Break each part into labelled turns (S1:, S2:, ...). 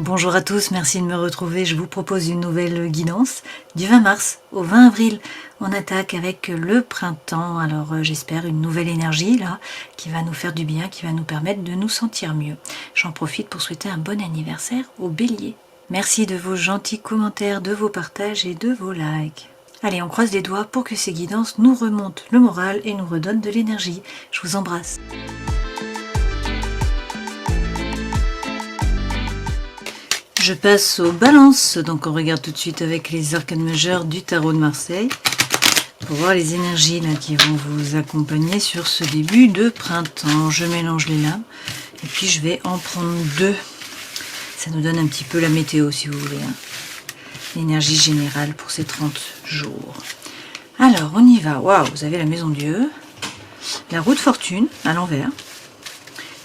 S1: Bonjour à tous, merci de me retrouver. Je vous propose une nouvelle guidance du 20 mars au 20 avril. On attaque avec le printemps, alors j'espère une nouvelle énergie là qui va nous faire du bien, qui va nous permettre de nous sentir mieux. J'en profite pour souhaiter un bon anniversaire au Bélier. Merci de vos gentils commentaires, de vos partages et de vos likes. Allez, on croise les doigts pour que ces guidances nous remontent le moral et nous redonnent de l'énergie. Je vous embrasse. Je passe aux balances, donc on regarde tout de suite avec les arcanes majeurs du tarot de Marseille pour voir les énergies là, qui vont vous accompagner sur ce début de printemps. Je mélange les lames et puis je vais en prendre deux. Ça nous donne un petit peu la météo si vous voulez, hein. L'énergie générale pour ces 30 jours. Alors on y va. Waouh, vous avez la maison Dieu, la roue de fortune à l'envers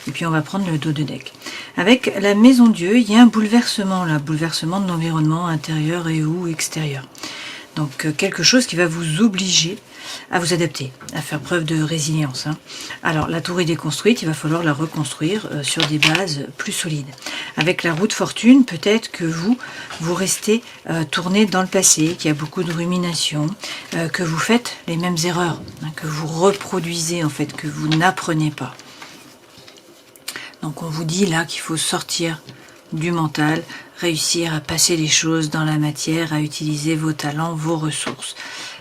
S1: et puis on va prendre le dos de deck. Avec la maison Dieu, il y a un bouleversement là, bouleversement de l'environnement intérieur et ou extérieur. Donc quelque chose qui va vous obliger à vous adapter, à faire preuve de résilience, hein. Alors la tour est déconstruite, il va falloir la reconstruire sur des bases plus solides. Avec la roue de fortune, peut-être que vous restez tourné dans le passé, qu'il y a beaucoup de rumination, que vous faites les mêmes erreurs, hein, que vous reproduisez en fait, que vous n'apprenez pas. Donc on vous dit là qu'il faut sortir du mental, réussir à passer les choses dans la matière, à utiliser vos talents, vos ressources.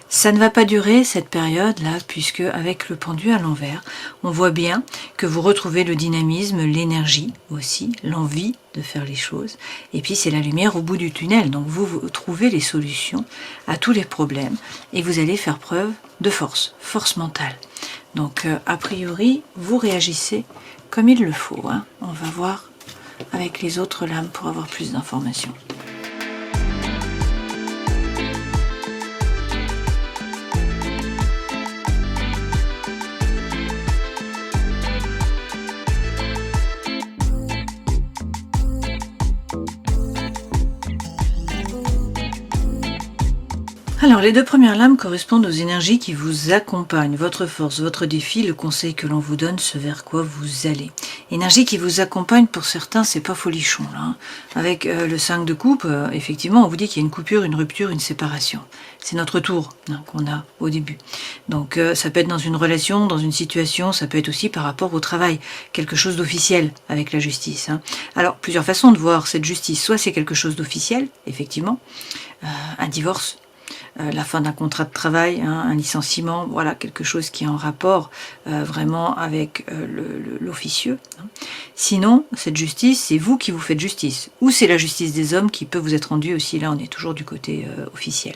S1: Ça ne va pas durer cette période-là, puisque avec le pendu à l'envers, on voit bien que vous retrouvez le dynamisme, l'énergie aussi, l'envie de faire les choses. Et puis c'est la lumière au bout du tunnel, donc vous trouvez les solutions à tous les problèmes et vous allez faire preuve de force, force mentale. Donc a priori, vous réagissez comme il le faut, hein. On va voir avec les autres lames pour avoir plus d'informations. Alors, les deux premières lames correspondent aux énergies qui vous accompagnent, votre force, votre défi, le conseil que l'on vous donne, ce vers quoi vous allez. Énergie qui vous accompagne, pour certains, c'est pas folichon, là, hein. Avec le 5 de coupe, effectivement, on vous dit qu'il y a une coupure, une rupture, une séparation. C'est notre tour, hein, qu'on a au début. Donc, ça peut être dans une relation, dans une situation, ça peut être aussi par rapport au travail, quelque chose d'officiel avec la justice, hein. Alors, plusieurs façons de voir cette justice. Soit c'est quelque chose d'officiel, effectivement, un divorce, la fin d'un contrat de travail, hein, un licenciement, voilà, quelque chose qui est en rapport vraiment avec l'officieux, hein. Sinon, cette justice, c'est vous qui vous faites justice, ou c'est la justice des hommes qui peut vous être rendue aussi, là on est toujours du côté officiel.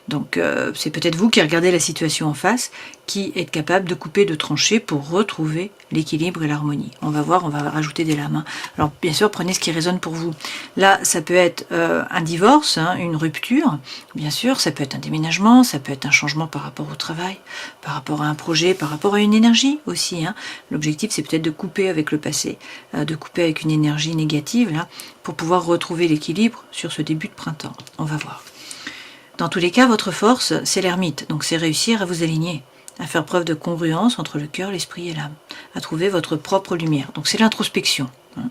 S1: Donc c'est peut-être vous qui regardez la situation en face, qui êtes capable de couper, de trancher pour retrouver l'équilibre et l'harmonie. On va voir, on va rajouter des lames, hein. Alors bien sûr, prenez ce qui résonne pour vous. Là, ça peut être un divorce, hein, une rupture, bien sûr, ça peut être un déménagement, ça peut être un changement par rapport au travail, par rapport à un projet, par rapport à une énergie aussi, hein. L'objectif, c'est peut-être de couper avec le passé, de couper avec une énergie négative, là, pour pouvoir retrouver l'équilibre sur ce début de printemps. On va voir. Dans tous les cas, votre force, c'est l'ermite, donc c'est réussir à vous aligner, à faire preuve de congruence entre le cœur, l'esprit et l'âme, à trouver votre propre lumière. Donc c'est l'introspection, hein.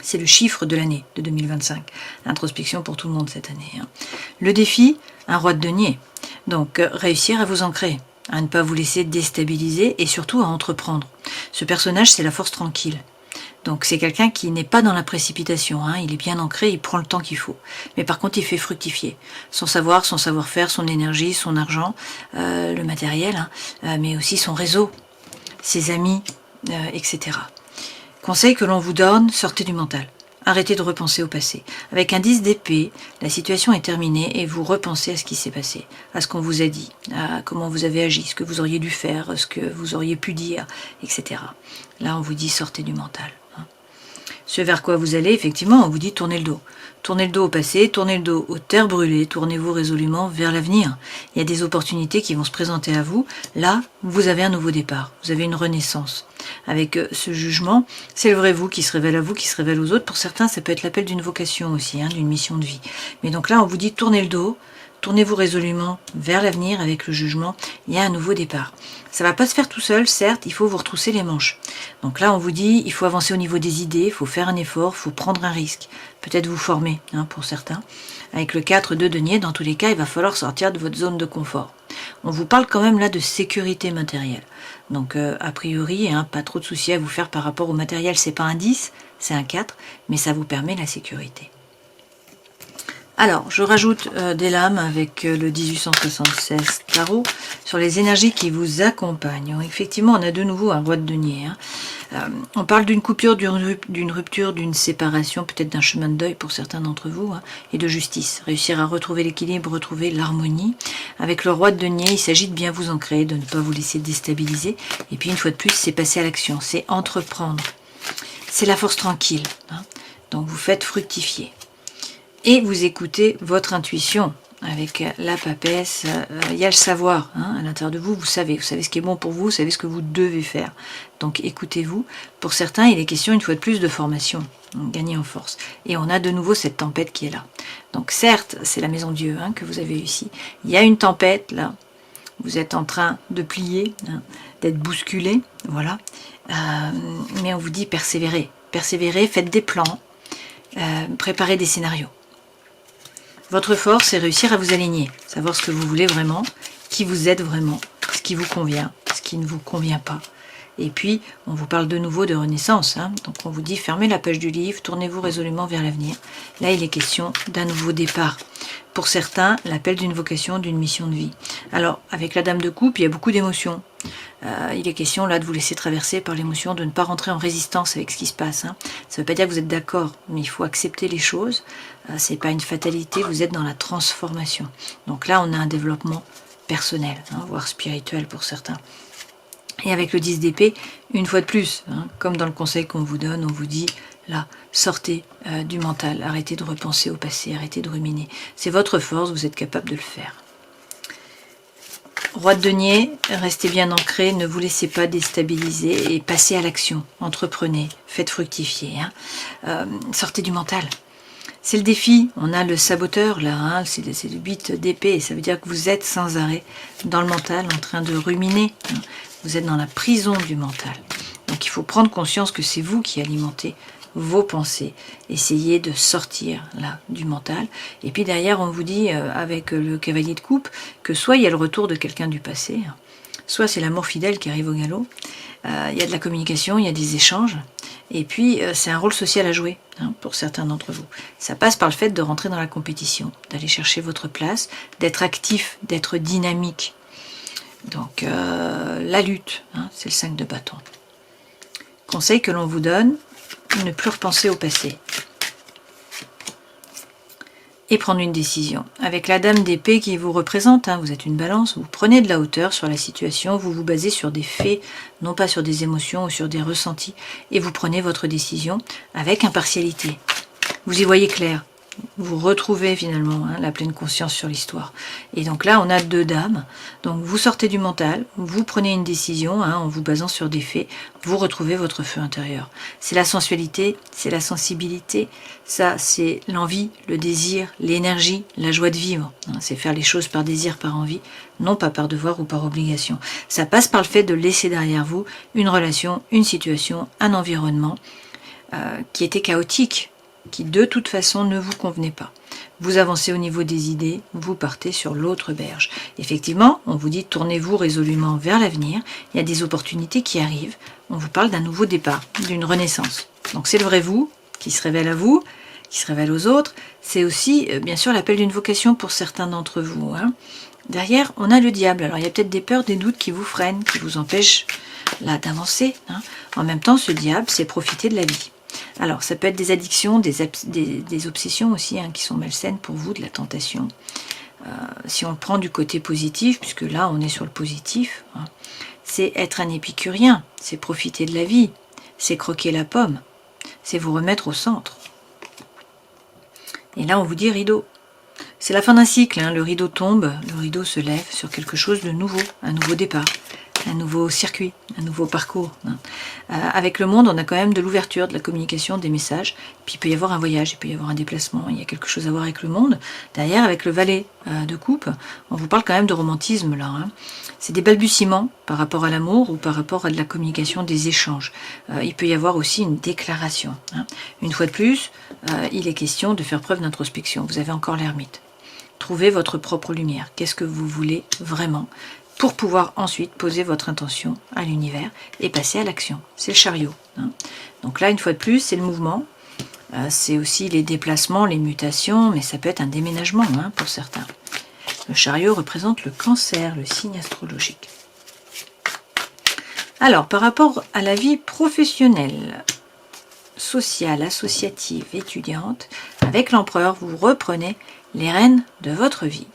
S1: C'est le chiffre de l'année de 2025. L'introspection pour tout le monde cette année, hein. Le défi, un roi de denier. Donc réussir à vous ancrer, à ne pas vous laisser déstabiliser et surtout à entreprendre. Ce personnage, c'est la force tranquille. Donc c'est quelqu'un qui n'est pas dans la précipitation, hein. Il est bien ancré, il prend le temps qu'il faut. Mais par contre, il fait fructifier son savoir, son savoir-faire, son énergie, son argent, le matériel, hein, mais aussi son réseau, ses amis, etc. Conseil que l'on vous donne, sortez du mental. Arrêtez de repenser au passé. Avec un 10 d'épée, la situation est terminée et vous repensez à ce qui s'est passé, à ce qu'on vous a dit, à comment vous avez agi, ce que vous auriez dû faire, ce que vous auriez pu dire, etc. Là, on vous dit sortez du mental, hein. Ce vers quoi vous allez, effectivement, on vous dit tournez le dos. Tournez le dos au passé, tournez le dos aux terres brûlées, tournez-vous résolument vers l'avenir. Il y a des opportunités qui vont se présenter à vous. Là, vous avez un nouveau départ, vous avez une renaissance. Avec ce jugement, c'est le vrai vous qui se révèle à vous, qui se révèle aux autres. Pour certains, ça peut être l'appel d'une vocation aussi, hein, d'une mission de vie. Mais donc là, on vous dit tournez le dos, Tournez-vous résolument vers l'avenir avec le jugement. Il y a un nouveau départ. Ça ne va pas se faire tout seul, certes, il faut vous retrousser les manches. Donc là, on vous dit, il faut avancer au niveau des idées, il faut faire un effort, il faut prendre un risque. Peut-être vous former, pour certains. Avec le 4 de denier, dans tous les cas, il va falloir sortir de votre zone de confort. On vous parle quand même là de sécurité matérielle. Donc, a priori, pas trop de soucis à vous faire par rapport au matériel. C'est pas un 10, c'est un 4, mais ça vous permet la sécurité. Alors, je rajoute des lames avec le 1876 tarot sur les énergies qui vous accompagnent. Donc, effectivement, on a de nouveau un roi de denier. On parle d'une coupure, d'une rupture, d'une séparation, peut-être d'un chemin de deuil pour certains d'entre vous, et de justice. Réussir à retrouver l'équilibre, retrouver l'harmonie. Avec le roi de denier, il s'agit de bien vous ancrer, de ne pas vous laisser déstabiliser. Et puis, une fois de plus, c'est passer à l'action, c'est entreprendre. C'est la force tranquille. Donc, vous faites fructifier. Et vous écoutez votre intuition avec la papesse. Il y a le savoir à l'intérieur de vous. Vous savez ce qui est bon pour vous, vous savez ce que vous devez faire. Donc écoutez-vous. Pour certains, il est question une fois de plus de formation, donc gagner en force. Et on a de nouveau cette tempête qui est là. Donc certes, c'est la maison de Dieu que vous avez ici. Il y a une tempête là. Vous êtes en train de plier, d'être bousculé, voilà. Mais on vous dit persévérez. Persévérez, faites des plans, préparez des scénarios. Votre force, c'est réussir à vous aligner, savoir ce que vous voulez vraiment, qui vous êtes vraiment, ce qui vous convient, ce qui ne vous convient pas. Et puis, on vous parle de nouveau de renaissance. Donc, on vous dit, fermez la page du livre, tournez-vous résolument vers l'avenir. Là, il est question d'un nouveau départ. Pour certains, l'appel d'une vocation, d'une mission de vie. Alors, avec la dame de coupe, il y a beaucoup d'émotions. Il est question, là, de vous laisser traverser par l'émotion, de ne pas rentrer en résistance avec ce qui se passe. Ça ne veut pas dire que vous êtes d'accord, mais il faut accepter les choses. Ce n'est pas une fatalité, vous êtes dans la transformation. Donc là, on a un développement personnel, voire spirituel pour certains. Et avec le 10 d'épée, une fois de plus, comme dans le conseil qu'on vous donne, on vous dit, là, sortez du mental, arrêtez de repenser au passé, arrêtez de ruminer. C'est votre force, vous êtes capable de le faire. Roi de denier, restez bien ancré, ne vous laissez pas déstabiliser et passez à l'action. Entreprenez, faites fructifier. Sortez du mental. C'est le défi. On a le saboteur là, c'est le 8 d'épée. Ça veut dire que vous êtes sans arrêt dans le mental, en train de ruminer. Vous êtes dans la prison du mental. Donc il faut prendre conscience que c'est vous qui alimentez vos pensées. Essayez de sortir là du mental. Et puis derrière, on vous dit avec le cavalier de coupe que soit il y a le retour de quelqu'un du passé, soit c'est l'amour fidèle qui arrive au galop. Il y a de la communication, il y a des échanges. Et puis c'est un rôle social à jouer pour certains d'entre vous. Ça passe par le fait de rentrer dans la compétition, d'aller chercher votre place, d'être actif, d'être dynamique. Donc la lutte, c'est le 5 de bâton. Conseil que l'on vous donne, ne plus repenser au passé. Et prendre une décision. Avec la dame d'épée qui vous représente, vous êtes une balance, vous prenez de la hauteur sur la situation, vous vous basez sur des faits, non pas sur des émotions ou sur des ressentis, et vous prenez votre décision avec impartialité. Vous y voyez clair. Vous retrouvez finalement la pleine conscience sur l'histoire. Et donc là, on a 2 dames. Donc vous sortez du mental, vous prenez une décision en vous basant sur des faits, vous retrouvez votre feu intérieur. C'est la sensualité, c'est la sensibilité, ça c'est l'envie, le désir, l'énergie, la joie de vivre. C'est faire les choses par désir, par envie, non pas par devoir ou par obligation. Ça passe par le fait de laisser derrière vous une relation, une situation, un environnement qui était chaotique, qui de toute façon ne vous convenait pas. Vous avancez au niveau des idées, vous partez sur l'autre berge. Effectivement, on vous dit tournez-vous résolument vers l'avenir, il y a des opportunités qui arrivent, on vous parle d'un nouveau départ, d'une renaissance. Donc c'est le vrai vous qui se révèle à vous, qui se révèle aux autres, c'est aussi bien sûr l'appel d'une vocation pour certains d'entre vous. Derrière, on a le diable, alors il y a peut-être des peurs, des doutes qui vous freinent, qui vous empêchent là d'avancer. En même temps, ce diable, c'est profiter de la vie. Alors, ça peut être des addictions, des obsessions aussi, qui sont malsaines pour vous, de la tentation. Si on le prend du côté positif, puisque là, on est sur le positif, c'est être un épicurien, c'est profiter de la vie, c'est croquer la pomme, c'est vous remettre au centre. Et là, on vous dit rideau. C'est la fin d'un cycle, le rideau tombe, le rideau se lève sur quelque chose de nouveau, un nouveau départ. un nouveau circuit, un nouveau parcours. Avec le monde, on a quand même de l'ouverture, de la communication, des messages. Puis il peut y avoir un voyage, il peut y avoir un déplacement, il y a quelque chose à voir avec le monde. Derrière, avec le valet de coupe, on vous parle quand même de romantisme là. C'est des balbutiements par rapport à l'amour ou par rapport à de la communication, des échanges. Il peut y avoir aussi une déclaration. Une fois de plus, il est question de faire preuve d'introspection. Vous avez encore l'ermite. Trouvez votre propre lumière. Qu'est-ce que vous voulez vraiment pour pouvoir ensuite poser votre intention à l'univers et passer à l'action. C'est le chariot. Donc là, une fois de plus, c'est le mouvement. C'est aussi les déplacements, les mutations, mais ça peut être un déménagement pour certains. Le chariot représente le cancer, le signe astrologique. Alors, par rapport à la vie professionnelle, sociale, associative, étudiante, avec l'empereur, vous reprenez les rênes de votre vie.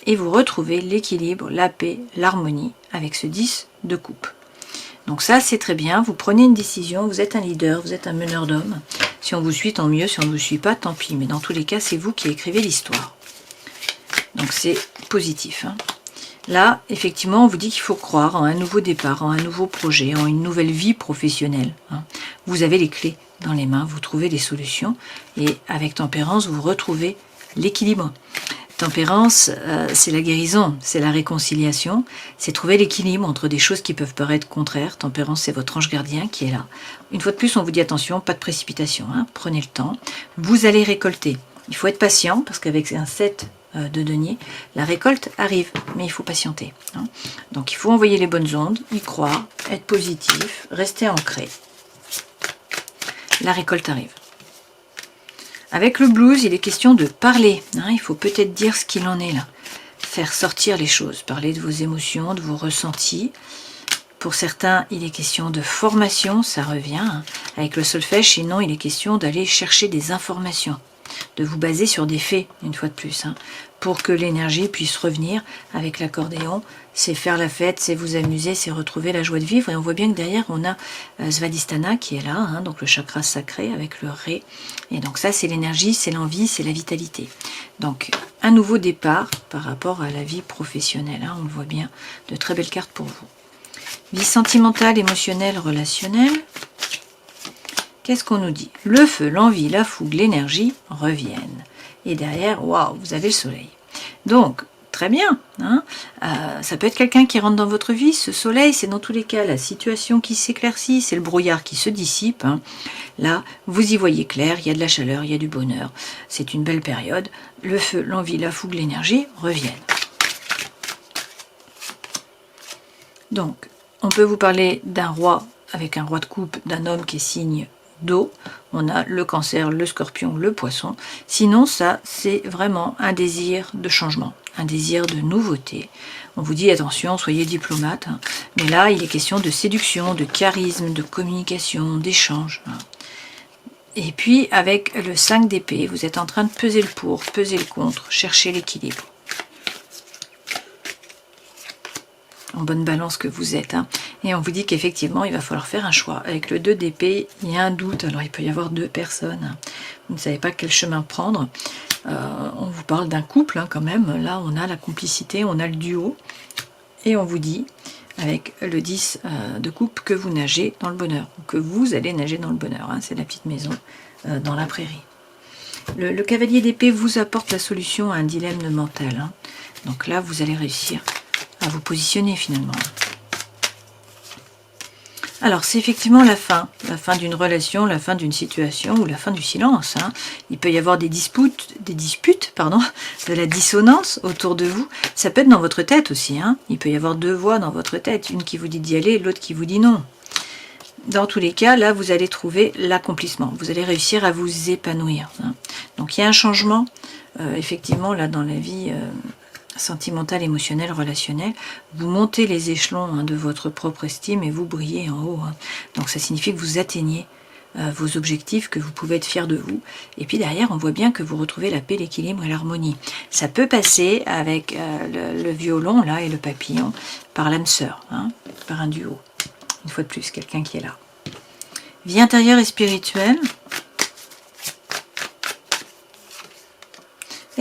S1: Et vous retrouvez l'équilibre, la paix, l'harmonie avec ce 10 de coupe. Donc ça, c'est très bien. Vous prenez une décision, vous êtes un leader, vous êtes un meneur d'hommes. Si on vous suit, tant mieux. Si on ne vous suit pas, tant pis. Mais dans tous les cas, c'est vous qui écrivez l'histoire. Donc c'est positif. Là, effectivement, on vous dit qu'il faut croire en un nouveau départ, en un nouveau projet, en une nouvelle vie professionnelle. Vous avez les clés dans les mains, vous trouvez les solutions. Et avec tempérance, vous retrouvez l'équilibre. Tempérance, c'est la guérison, c'est la réconciliation, c'est trouver l'équilibre entre des choses qui peuvent paraître contraires. Tempérance, c'est votre ange gardien qui est là. Une fois de plus, on vous dit attention, pas de précipitation, prenez le temps. Vous allez récolter. Il faut être patient parce qu'avec un 7 de denier, la récolte arrive, mais il faut patienter. Donc il faut envoyer les bonnes ondes, y croire, être positif, rester ancré. La récolte arrive. Avec le blues, il est question de parler. Il faut peut-être dire ce qu'il en est là. Faire sortir les choses. Parler de vos émotions, de vos ressentis. Pour certains, il est question de formation, ça revient. Avec le solfège, sinon, il est question d'aller chercher des informations. De vous baser sur des faits, une fois de plus. Pour que l'énergie puisse revenir avec l'accordéon. C'est faire la fête, c'est vous amuser, c'est retrouver la joie de vivre. Et on voit bien que derrière, on a Svadhisthana qui est là, donc le chakra sacré avec le Ré. Et donc ça, c'est l'énergie, c'est l'envie, c'est la vitalité. Donc, un nouveau départ par rapport à la vie professionnelle. On le voit bien, de très belles cartes pour vous. Vie sentimentale, émotionnelle, relationnelle. Qu'est-ce qu'on nous dit? Le feu, l'envie, la fougue, l'énergie reviennent. Et derrière, waouh, vous avez le soleil. Donc, très bien. Ça peut être quelqu'un qui rentre dans votre vie. Ce soleil, c'est dans tous les cas la situation qui s'éclaircit, c'est le brouillard qui se dissipe. Là, vous y voyez clair, il y a de la chaleur, il y a du bonheur. C'est une belle période. Le feu, l'envie, la fougue, l'énergie reviennent. Donc, on peut vous parler d'un roi avec un roi de coupe, d'un homme qui est signe d'eau. On a le cancer, le scorpion, le poisson. Sinon, ça, c'est vraiment un désir de changement, un désir de nouveauté. On vous dit, attention, soyez diplomate. Mais là, il est question de séduction, de charisme, de communication, d'échange. Et puis, avec le 5 d'épée, vous êtes en train de peser le pour, peser le contre, chercher l'équilibre. En bonne balance que vous êtes. Et on vous dit qu'effectivement, il va falloir faire un choix. Avec le 2 d'épée, il y a un doute. Alors, il peut y avoir deux personnes. Vous ne savez pas quel chemin prendre. On vous parle d'un couple quand même. Là, on a la complicité, on a le duo. Et on vous dit, avec le 10 de coupe, que vous nagez dans le bonheur. Ou que vous allez nager dans le bonheur. C'est la petite maison dans la prairie. Le cavalier d'épée vous apporte la solution à un dilemme mental. Donc là, vous allez réussir à vous positionner finalement. Alors, c'est effectivement la fin d'une relation, la fin d'une situation ou la fin du silence. Il peut y avoir des disputes, de la dissonance autour de vous. Ça peut être dans votre tête aussi. Il peut y avoir deux voix dans votre tête, une qui vous dit d'y aller, l'autre qui vous dit non. Dans tous les cas, là, vous allez trouver l'accomplissement. Vous allez réussir à vous épanouir. Donc, il y a un changement, effectivement, là, dans la vie sentimentale, émotionnelle, relationnelle. Vous montez les échelons de votre propre estime et vous brillez en haut. Donc, ça signifie que vous atteignez vos objectifs, que vous pouvez être fier de vous. Et puis, derrière, on voit bien que vous retrouvez la paix, l'équilibre et l'harmonie. Ça peut passer avec le violon, là, et le papillon, par l'âme sœur, par un duo. Une fois de plus, quelqu'un qui est là. Vie intérieure et spirituelle.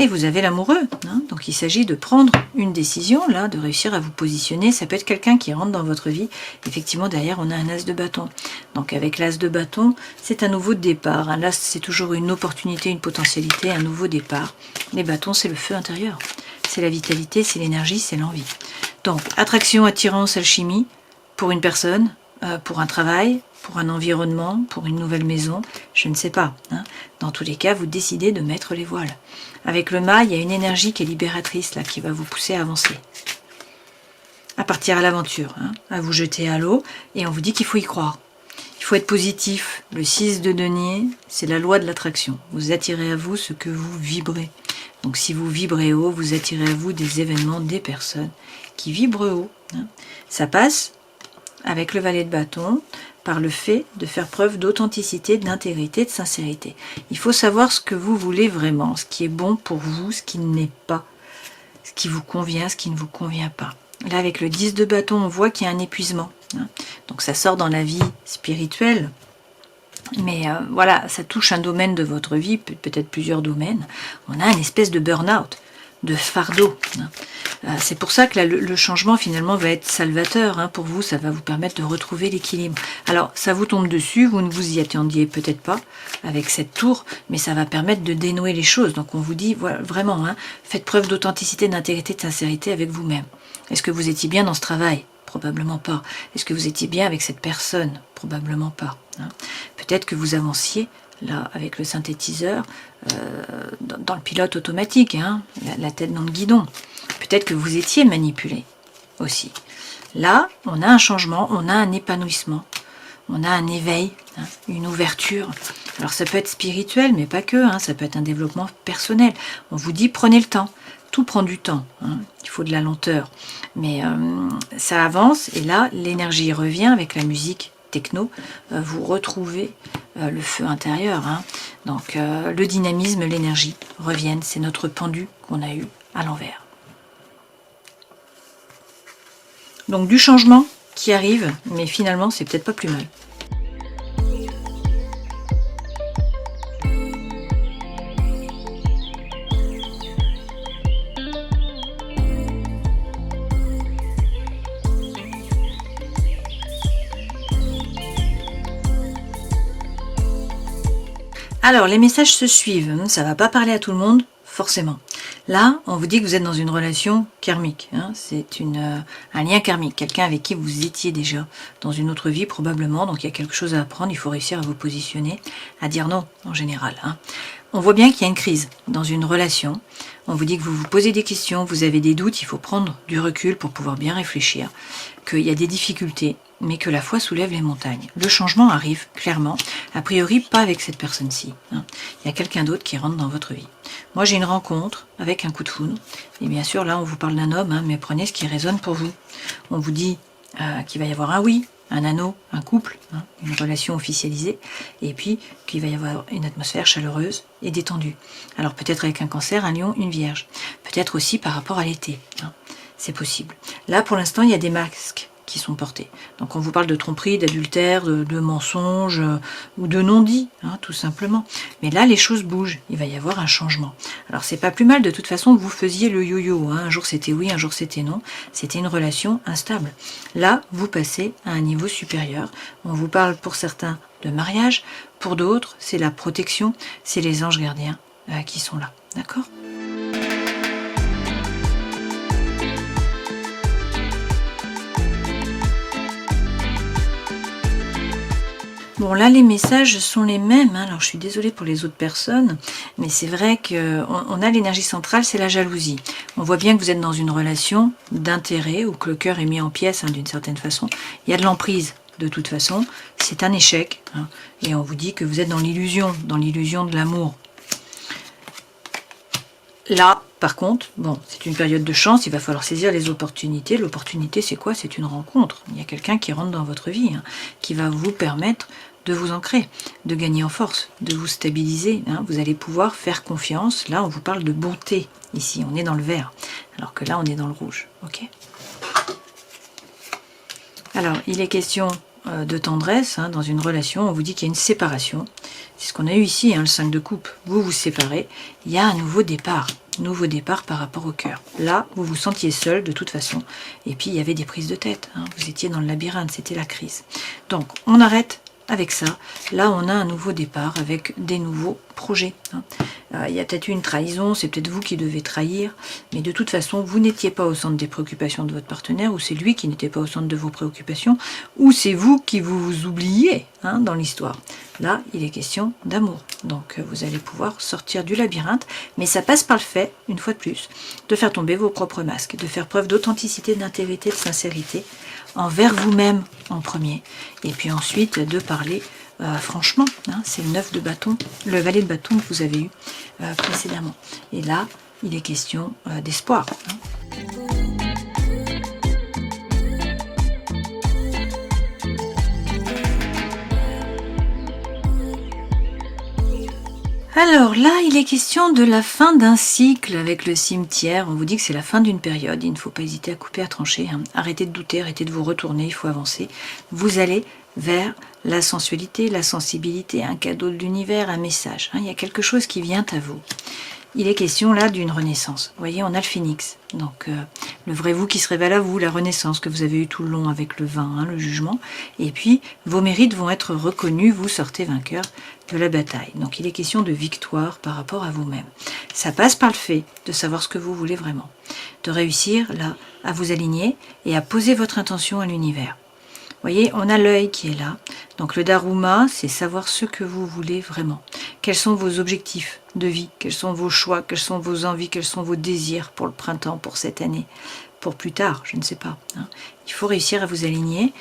S1: Et vous avez l'amoureux, hein, donc il s'agit de prendre une décision, là, de réussir à vous positionner. Ça peut être quelqu'un qui rentre dans votre vie. Effectivement, derrière, on a un as de bâton. Donc avec l'as de bâton, c'est un nouveau départ. Un as, c'est toujours une opportunité, une potentialité, un nouveau départ. Les bâtons, c'est le feu intérieur. C'est la vitalité, c'est l'énergie, c'est l'envie. Donc, attraction, attirance, alchimie, pour une personne, pour un travail, pour un environnement, pour une nouvelle maison, je ne sais pas. Hein. Dans tous les cas, vous décidez de mettre les voiles. Avec le mât, il y a une énergie qui est libératrice, là, qui va vous pousser à avancer. À partir à l'aventure, hein, à vous jeter à l'eau, et on vous dit qu'il faut y croire. Il faut être positif. Le 6 de denier, c'est la loi de l'attraction. Vous attirez à vous ce que vous vibrez. Donc si vous vibrez haut, vous attirez à vous des événements, des personnes qui vibrent haut. Hein. Ça passe avec le valet de bâton, par le fait de faire preuve d'authenticité, d'intégrité, de sincérité. Il faut savoir ce que vous voulez vraiment, ce qui est bon pour vous, ce qui n'est pas, ce qui vous convient, ce qui ne vous convient pas. Là, avec le 10 de bâton, on voit qu'il y a un épuisement. Hein. Donc ça sort dans la vie spirituelle, mais voilà, ça touche un domaine de votre vie, peut-être plusieurs domaines. On a une espèce de burn-out, de fardeau. Hein. C'est pour ça que le changement finalement va être salvateur. Hein, pour vous, ça va vous permettre de retrouver l'équilibre. Alors, ça vous tombe dessus, vous ne vous y attendiez peut-être pas avec cette tour, mais ça va permettre de dénouer les choses. Donc on vous dit, voilà, vraiment, hein, faites preuve d'authenticité, d'intégrité, de sincérité avec vous-même. Est-ce que vous étiez bien dans ce travail? Probablement pas. Est-ce que vous étiez bien avec cette personne? Probablement pas. Hein. Peut-être que vous avanciez là avec le synthétiseur dans le pilote automatique, hein, la tête dans le guidon. Peut-être que vous étiez manipulé aussi. Là, on a un changement, on a un épanouissement, on a un éveil, hein, une ouverture. Alors ça peut être spirituel, mais pas que, hein, ça peut être un développement personnel. On vous dit prenez le temps, tout prend du temps, hein, il faut de la lenteur. Mais ça avance et là, l'énergie revient avec la musique techno, vous retrouvez le feu intérieur. Hein. Donc le dynamisme, l'énergie reviennent, c'est notre pendu qu'on a eu à l'envers. Donc du changement qui arrive, mais finalement c'est peut-être pas plus mal. Alors les messages se suivent, ça va pas parler à tout le monde, forcément. Là, on vous dit que vous êtes dans une relation karmique. Hein, c'est un lien karmique, quelqu'un avec qui vous étiez déjà dans une autre vie probablement. Donc il y a quelque chose à apprendre, il faut réussir à vous positionner, à dire non en général. Hein. On voit bien qu'il y a une crise dans une relation. On vous dit que vous vous posez des questions, vous avez des doutes, il faut prendre du recul pour pouvoir bien réfléchir, qu'il y a des difficultés, mais que la foi soulève les montagnes. Le changement arrive, clairement. A priori, pas avec cette personne-ci. Hein. Il y a quelqu'un d'autre qui rentre dans votre vie. Moi, j'ai une rencontre avec un coup de foudre. Et bien sûr, là, on vous parle d'un homme, hein, mais prenez ce qui résonne pour vous. On vous dit qu'il va y avoir un oui, un anneau, un couple, hein, une relation officialisée, et puis qu'il va y avoir une atmosphère chaleureuse et détendue. Alors peut-être avec un cancer, un lion, une vierge. Peut-être aussi par rapport à l'été. Hein. C'est possible. Là, pour l'instant, il y a des masques qui sont portés. Donc on vous parle de tromperie, d'adultère, de mensonges ou de non-dits, hein, tout simplement. Mais là, les choses bougent. Il va y avoir un changement. Alors c'est pas plus mal de toute façon que vous faisiez le yo-yo. Hein. Un jour c'était oui, un jour c'était non. C'était une relation instable. Là, vous passez à un niveau supérieur. On vous parle pour certains de mariage, pour d'autres, c'est la protection, c'est les anges gardiens qui sont là. D'accord ? Bon, là, les messages sont les mêmes. Hein. Alors, je suis désolée pour les autres personnes, mais c'est vrai qu'on a l'énergie centrale, c'est la jalousie. On voit bien que vous êtes dans une relation d'intérêt ou que le cœur est mis en pièces, hein, d'une certaine façon. Il y a de l'emprise, de toute façon. C'est un échec. Hein. Et on vous dit que vous êtes dans l'illusion de l'amour. Là, par contre, bon, c'est une période de chance, il va falloir saisir les opportunités. L'opportunité, c'est quoi? C'est une rencontre. Il y a quelqu'un qui rentre dans votre vie, hein, qui va vous permettre de vous ancrer, de gagner en force, de vous stabiliser. Hein. Vous allez pouvoir faire confiance. Là, on vous parle de bonté. Ici, on est dans le vert, alors que là, on est dans le rouge. Ok. Alors, il est question de tendresse, hein, dans une relation. On vous dit qu'il y a une séparation. C'est ce qu'on a eu ici, hein, le 5 de coupe. Vous vous séparez. Il y a un nouveau départ. nouveau départ par rapport au cœur. Là, vous vous sentiez seul de toute façon. Et puis, il y avait des prises de tête. Hein. Vous étiez dans le labyrinthe, c'était la crise. Donc, on arrête avec ça. Là, on a un nouveau départ avec des nouveaux projets. Hein. Il y a peut-être eu une trahison, c'est peut-être vous qui devez trahir, mais de toute façon, vous n'étiez pas au centre des préoccupations de votre partenaire, ou c'est lui qui n'était pas au centre de vos préoccupations, ou c'est vous qui vous oubliez hein, dans l'histoire. Là, il est question d'amour. Donc, vous allez pouvoir sortir du labyrinthe, mais ça passe par le fait, une fois de plus, de faire tomber vos propres masques, de faire preuve d'authenticité, d'intégrité, de sincérité, envers vous-même en premier, et puis ensuite de parler franchement, hein, c'est le 9 de bâton, le valet de bâton que vous avez eu précédemment. Et là, il est question d'espoir. Hein. Alors là, il est question de la fin d'un cycle avec le cimetière. On vous dit que c'est la fin d'une période. Il ne faut pas hésiter à couper, à trancher. Hein. Arrêtez de douter, arrêtez de vous retourner, il faut avancer. Vous allez vers la sensualité, la sensibilité, un cadeau de l'univers, un message. Hein. Il y a quelque chose qui vient à vous. Il est question là d'une renaissance. Vous voyez, on a le phénix. Donc le vrai vous qui se révèle à vous, la renaissance que vous avez eue tout le long avec le vin, hein, le jugement. Et puis vos mérites vont être reconnus, vous sortez vainqueur de la bataille. Donc il est question de victoire par rapport à vous-même. Ça passe par le fait de savoir ce que vous voulez vraiment. De réussir là à vous aligner et à poser votre intention à l'univers. Vous voyez, on a l'œil qui est là. Donc le Dharma, c'est savoir ce que vous voulez vraiment. Quels sont vos objectifs de vie? Quels sont vos choix? Quelles sont vos envies? Quels sont vos désirs pour le printemps, pour cette année? Pour plus tard, je ne sais pas. Hein. Il faut réussir à vous aligner.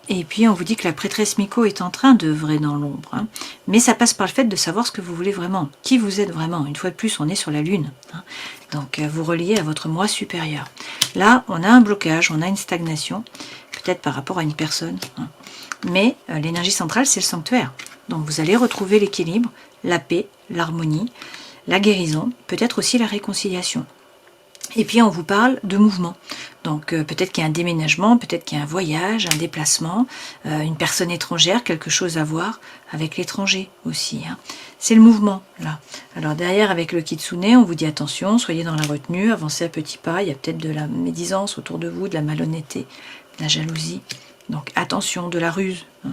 S1: Et puis on vous dit que la prêtresse Miko est en train d'œuvrer dans l'ombre. Hein. Mais ça passe par le fait de savoir ce que vous voulez vraiment. Qui vous êtes vraiment. Une fois de plus, on est sur la lune. Hein. Donc vous reliez à votre moi supérieur. Là, on a un blocage, on a une stagnation. Peut-être par rapport à une personne. Hein. Mais l'énergie centrale, c'est le sanctuaire. Donc vous allez retrouver l'équilibre, la paix, l'harmonie, la guérison, peut-être aussi la réconciliation. Et puis on vous parle de mouvement. Donc peut-être qu'il y a un déménagement, peut-être qu'il y a un voyage, un déplacement, une personne étrangère, quelque chose à voir avec l'étranger aussi. Hein. C'est le mouvement là. Alors derrière avec le kitsune, on vous dit attention, soyez dans la retenue, avancez à petits pas, il y a peut-être de la médisance autour de vous, de la malhonnêteté, de la jalousie. Donc attention, de la ruse. Hein.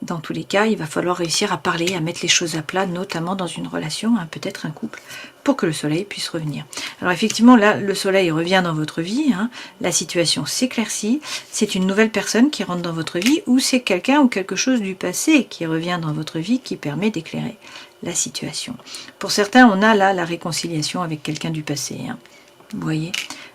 S1: Dans tous les cas, il va falloir réussir à parler, à mettre les choses à plat, notamment dans une relation, hein, peut-être un couple, pour que le soleil puisse revenir. Alors effectivement, là, le soleil revient dans votre vie, hein, la situation s'éclaircit, c'est une nouvelle personne qui rentre dans votre vie, ou c'est quelqu'un ou quelque chose du passé qui revient dans votre vie qui permet d'éclairer la situation. Pour certains, on a là la réconciliation avec quelqu'un du passé. Hein. Vous voyez ?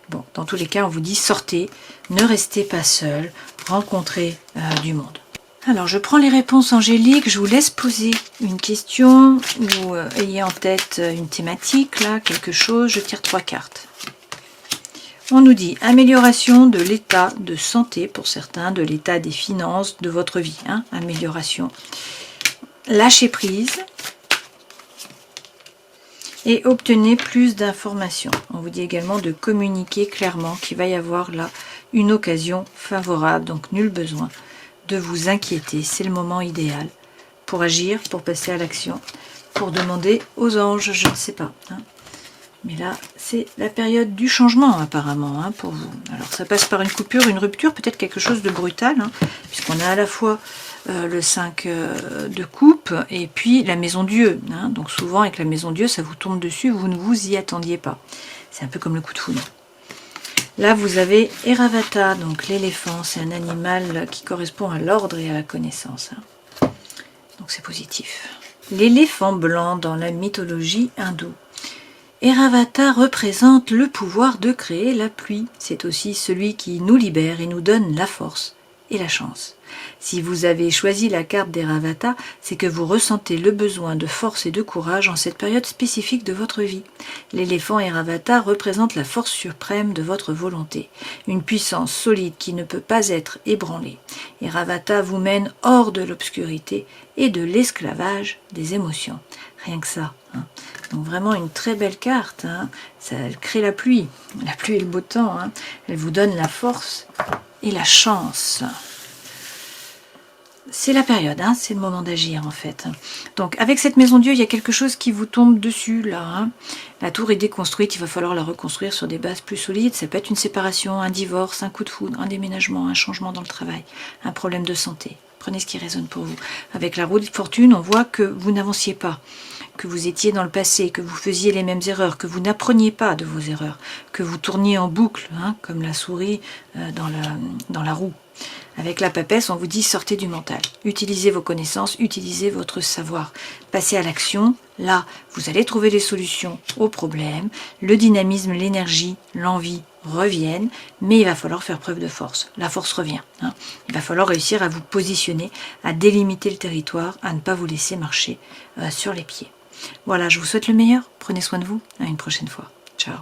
S1: Bon, dans tous les cas, on vous dit sortez, ne restez pas seul, rencontrez du monde. Alors, je prends les réponses angéliques, je vous laisse poser une question ou ayez en tête une thématique, là, quelque chose, je tire 3 cartes. On nous dit amélioration de l'état de santé pour certains, de l'état des finances, de votre vie, hein, amélioration. Lâchez prise et obtenez plus d'informations. On vous dit également de communiquer clairement qu'il va y avoir là une occasion favorable, donc nul besoin de vous inquiéter, c'est le moment idéal pour agir, pour passer à l'action, pour demander aux anges, je ne sais pas. Hein. Mais là, c'est la période du changement apparemment hein, pour vous. Alors ça passe par une coupure, une rupture, peut-être quelque chose de brutal, hein, puisqu'on a à la fois le 5 de coupe et puis la maison Dieu. Hein. Donc souvent avec la maison Dieu, ça vous tombe dessus, vous ne vous y attendiez pas. C'est un peu comme le coup de foudre. Là, vous avez Airavata, donc l'éléphant, c'est un animal qui correspond à l'ordre et à la connaissance. Hein. Donc c'est positif. L'éléphant blanc dans la mythologie hindoue. Airavata représente le pouvoir de créer la pluie. C'est aussi celui qui nous libère et nous donne la force et la chance. Si vous avez choisi la carte d'Airavata, c'est que vous ressentez le besoin de force et de courage en cette période spécifique de votre vie. L'éléphant Airavata représente la force suprême de votre volonté, une puissance solide qui ne peut pas être ébranlée. Airavata vous mène hors de l'obscurité et de l'esclavage des émotions. Rien que ça. Hein. Donc vraiment une très belle carte. Hein. Ça, elle crée la pluie et le beau temps. Hein. Elle vous donne la force et la chance. C'est la période, hein, c'est le moment d'agir en fait. Donc avec cette maison Dieu, il y a quelque chose qui vous tombe dessus là. Hein. La tour est déconstruite, il va falloir la reconstruire sur des bases plus solides. Ça peut être une séparation, un divorce, un coup de foudre, un déménagement, un changement dans le travail, un problème de santé. Prenez ce qui résonne pour vous. Avec la roue de fortune, on voit que vous n'avanciez pas, que vous étiez dans le passé, que vous faisiez les mêmes erreurs, que vous n'appreniez pas de vos erreurs, que vous tourniez en boucle, hein, comme la souris dans la roue. Avec la papesse, on vous dit sortez du mental. Utilisez vos connaissances, utilisez votre savoir. Passez à l'action. Là, vous allez trouver les solutions aux problèmes. Le dynamisme, l'énergie, l'envie reviennent, mais il va falloir faire preuve de force. La force revient. Hein. Il va falloir réussir à vous positionner, à délimiter le territoire, à ne pas vous laisser marcher sur les pieds. Voilà, je vous souhaite le meilleur. Prenez soin de vous. À une prochaine fois. Ciao.